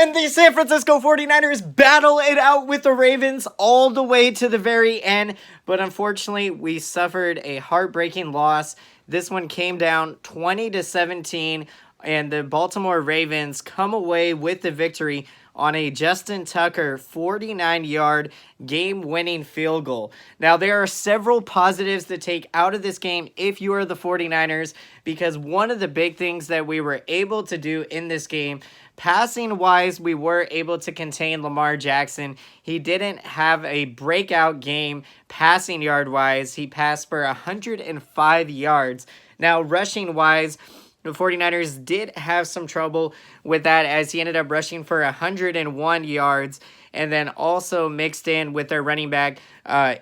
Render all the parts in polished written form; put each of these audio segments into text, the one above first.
And the San Francisco 49ers battle it out with the Ravens all the way to the very end. But unfortunately, we suffered a heartbreaking loss. This one came down 20-17, and the Baltimore Ravens come away with the victory on a Justin Tucker 49-yard game-winning field goal. Now, there are several positives to take out of this game if you are the 49ers, because one of the big things that we were able to do in this game, passing-wise, we were able to contain Lamar Jackson. He didn't have a breakout game passing yard-wise. He passed for 105 yards. Now, rushing-wise, the 49ers did have some trouble with that, as he ended up rushing for 101 yards, and then also mixed in with their running back,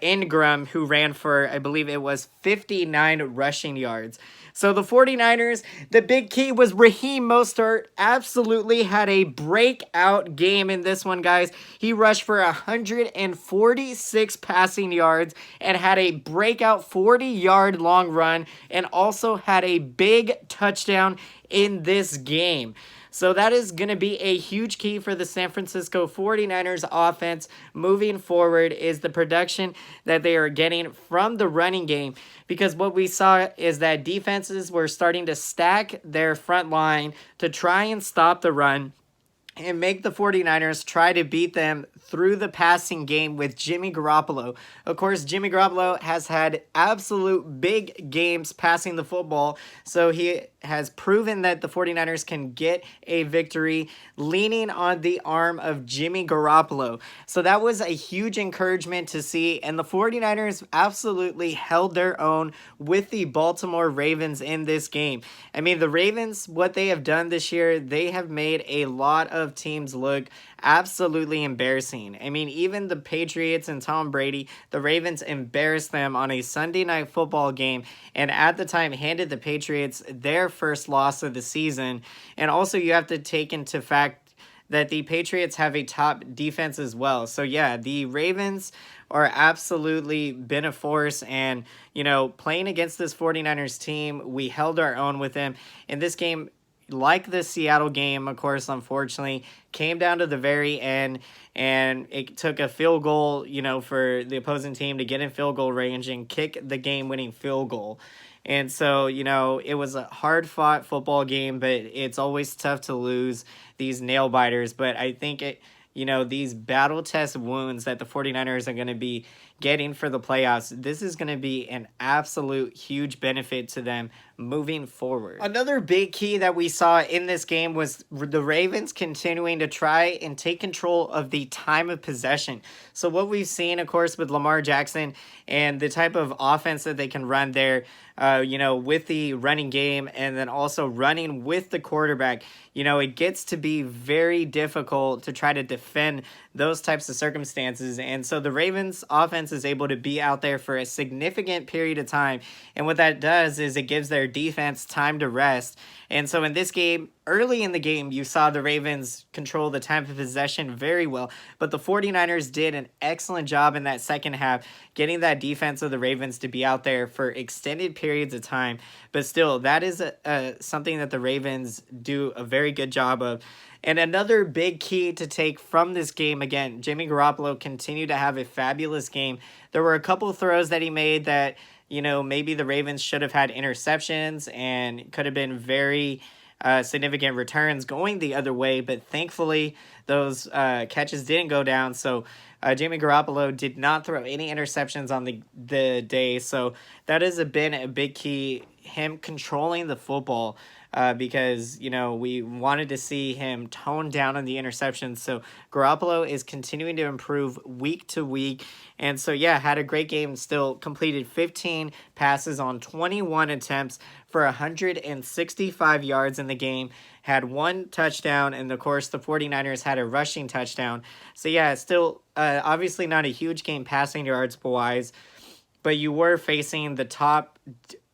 Ingram, who ran for, I believe it was 59 rushing yards. So the 49ers, the big key was Raheem Mostert absolutely had a breakout game in this one, guys. He rushed for 146 passing yards and had a breakout 40-yard long run, and also had a big touchdown in this game. So that is going to be a huge key for the San Francisco 49ers offense moving forward, is the production that they are getting from the running game. Because what we saw is that defenses were starting to stack their front line to try and stop the run and make the 49ers try to beat them through the passing game with Jimmy Garoppolo. Of course, Jimmy Garoppolo has had absolute big games passing the football, so he has proven that the 49ers can get a victory leaning on the arm of Jimmy Garoppolo. So that was a huge encouragement to see, and the 49ers absolutely held their own with the Baltimore Ravens in this game. I mean, the Ravens, what they have done this year, they have made a lot of teams look absolutely embarrassing. I mean, even the Patriots and Tom Brady, the Ravens embarrassed them on a Sunday Night Football game, and at the time handed the Patriots their first loss of the season. And also, you have to take into fact that the Patriots have a top defense as well. So yeah, the Ravens are absolutely been a force, and playing against this 49ers team, we held our own with them in this game. Like the Seattle game, of course, unfortunately, came down to the very end, and it took a field goal, for the opposing team to get in field goal range and kick the game-winning field goal. And so, it was a hard-fought football game, but it's always tough to lose these nail-biters. But I think these battle test wounds that the 49ers are going to be getting for the playoffs, this is going to be an absolute huge benefit to them moving forward. Another big key that we saw in this game was the Ravens continuing to try and take control of the time of possession. So what we've seen, of course, with Lamar Jackson and the type of offense that they can run there, with the running game, and then also running with the quarterback, it gets to be very difficult to try to defend those types of circumstances. And so the Ravens offense is able to be out there for a significant period of time. And what that does is it gives their defense time to rest. And so in this game, early in the game, you saw the Ravens control the time of possession very well. But the 49ers did an excellent job in that second half, getting that defense of the Ravens to be out there for extended periods of time. But still, that is something that the Ravens do a very good job of. And another big key to take from this game, again, Jimmy Garoppolo continued to have a fabulous game. There were a couple throws that he made that, maybe the Ravens should have had interceptions and could have been very significant returns going the other way. But thankfully, those catches didn't go down. So Jimmy Garoppolo did not throw any interceptions on the day. So that has been a big key, him controlling the football. Because, we wanted to see him tone down on the interceptions. So Garoppolo is continuing to improve week to week. And so, yeah, had a great game, still completed 15 passes on 21 attempts for 165 yards in the game, had one touchdown, and of course the 49ers had a rushing touchdown. So, yeah, still obviously not a huge game passing yards wise, but you were facing the top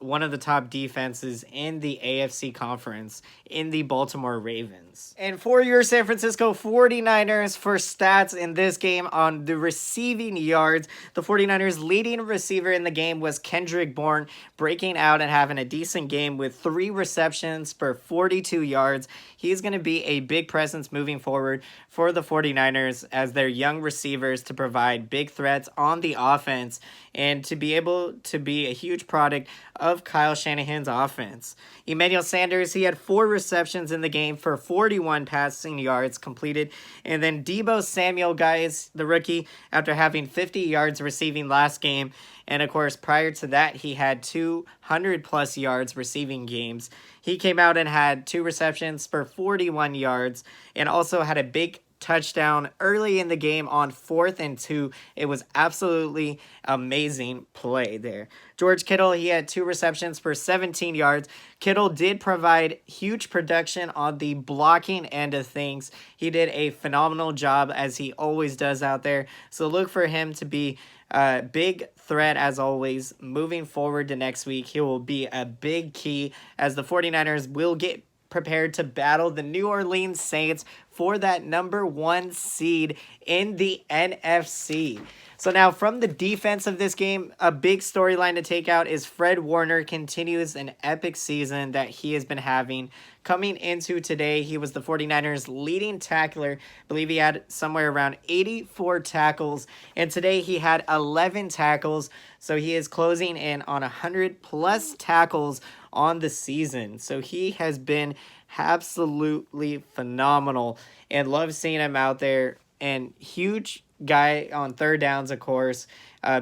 one of the top defenses in the AFC conference in the Baltimore Ravens. And for your San Francisco 49ers, for stats in this game on the receiving yards, the 49ers leading receiver in the game was Kendrick Bourne, breaking out and having a decent game with 3 receptions for 42 yards. He's going to be a big presence moving forward for the 49ers as their young receivers to provide big threats on the offense and to be able to be a huge product of Kyle Shanahan's offense. Emmanuel Sanders, he had 4 receptions in the game for 41 passing yards completed. And then Deebo Samuel, guys, the rookie, after having 50 yards receiving last game. And of course, prior to that, he had 200 plus yards receiving games. He came out and had 2 receptions for 41 yards and also had a big touchdown early in the game on 4th and 2. It was absolutely amazing play there. George Kittle, he had 2 receptions for 17 yards. Kittle did provide huge production on the blocking end of things. He did a phenomenal job as he always does out there. So look for him to be a big threat as always moving forward to next week. He will be a big key as the 49ers will get prepared to battle the New Orleans Saints for that #1 seed in the NFC. So now from the defense of this game, a big storyline to take out is Fred Warner continues an epic season that he has been having. Coming into today, he was the 49ers leading tackler. I believe he had somewhere around 84 tackles. And today he had 11 tackles. So he is closing in on 100 plus tackles on the season. So he has been absolutely phenomenal and love seeing him out there. And huge guy on third downs, of course,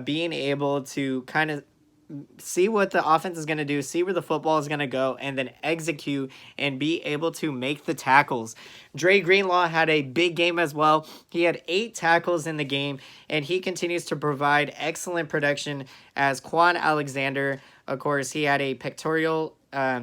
being able to kind of see what the offense is going to do, see where the football is going to go, and then execute and be able to make the tackles. Dre Greenlaw had a big game as well. He had 8 tackles in the game, and he continues to provide excellent production as Quan Alexander. Of course, he had a pectoral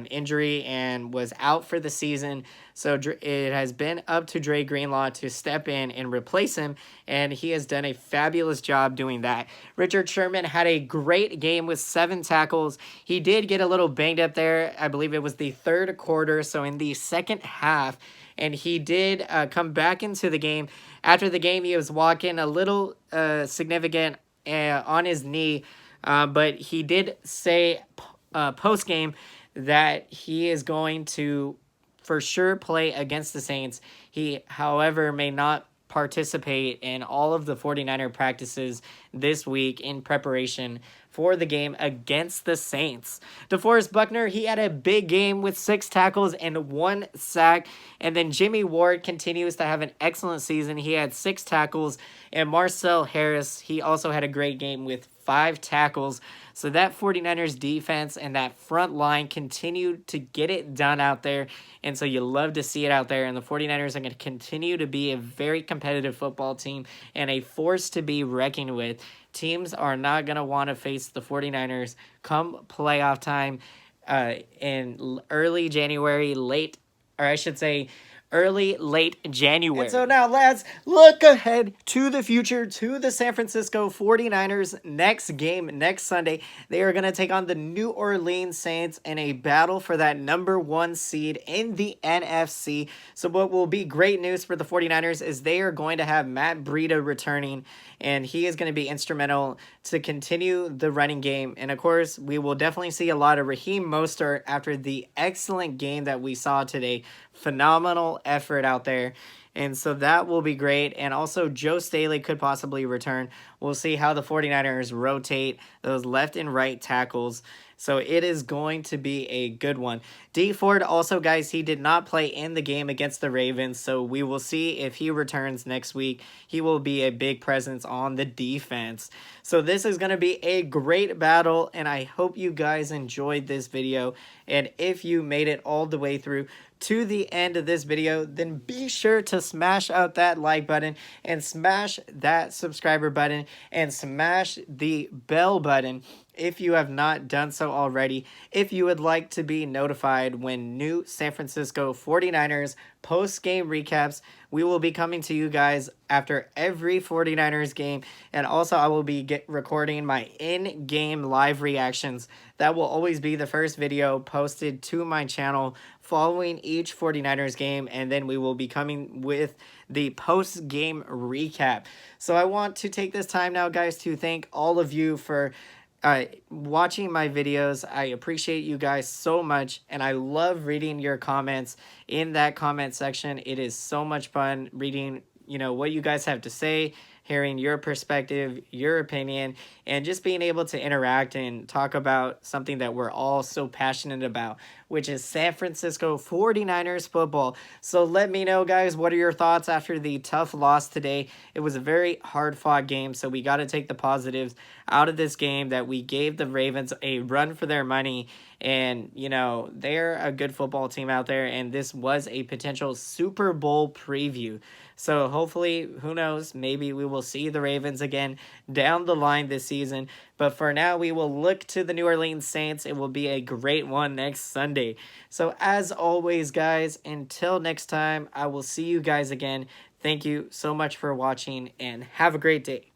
injury and was out for the season. So it has been up to Dre Greenlaw to step in and replace him, and he has done a fabulous job doing that. Richard Sherman had a great game with 7 tackles. He did get a little banged up there. I believe it was the 3rd quarter, so in the second half, and he did come back into the game. After the game, he was walking a little significant on his knee, but he did say post-game that he is going to for sure play against the Saints. He, however, may not participate in all of the 49er practices this week in preparation for the game against the Saints. DeForest Buckner, he had a big game with 6 tackles and 1 sack. And then Jimmy Ward continues to have an excellent season. He had 6 tackles. And Marcel Harris, he also had a great game with 5 tackles. So that 49ers defense and that front line continued to get it done out there. And so you love to see it out there. And the 49ers are going to continue to be a very competitive football team and a force to be reckoned with. Teams are not going to want to face the 49ers come playoff time in early January, late January. And so now, lads, look ahead to the future, to the San Francisco 49ers next game, next Sunday. They are going to take on the New Orleans Saints in a battle for that #1 seed in the NFC. So what will be great news for the 49ers is they are going to have Matt Breida returning, and he is going to be instrumental to continue the running game. And, of course, we will definitely see a lot of Raheem Mostert after the excellent game that we saw today. Phenomenal effort out there. And so that will be great. And also Joe Staley could possibly return. We'll see how the 49ers rotate those left and right tackles. So it is going to be a good one. Dee Ford also, guys, he did not play in the game against the Ravens. So we will see if he returns next week. He will be a big presence on the defense. So this is going to be a great battle. And I hope you guys enjoyed this video. And if you made it all the way through to the end of this video, then be sure to smash out that like button and smash that subscriber button and smash the bell button if you have not done so already, if you would like to be notified when new San Francisco 49ers post-game recaps, we will be coming to you guys after every 49ers game. And also, I will be recording my in-game live reactions. That will always be the first video posted to my channel following each 49ers game. And then we will be coming with the post-game recap. So I want to take this time now, guys, to thank all of you for watching my videos. I appreciate you guys so much, and I love reading your comments in that comment section. It is so much fun reading, what you guys have to say, hearing your perspective, your opinion, and just being able to interact and talk about something that we're all so passionate about, which is San Francisco 49ers football. So let me know, guys, what are your thoughts after the tough loss today? It was a very hard-fought game, so we got to take the positives out of this game, that we gave the Ravens a run for their money. And, they're a good football team out there, and this was a potential Super Bowl preview. So hopefully, who knows, maybe we will see the Ravens again down the line this season. But for now, we will look to the New Orleans Saints. It will be a great one next Sunday. So as always, guys, until next time, I will see you guys again. Thank you so much for watching, and have a great day.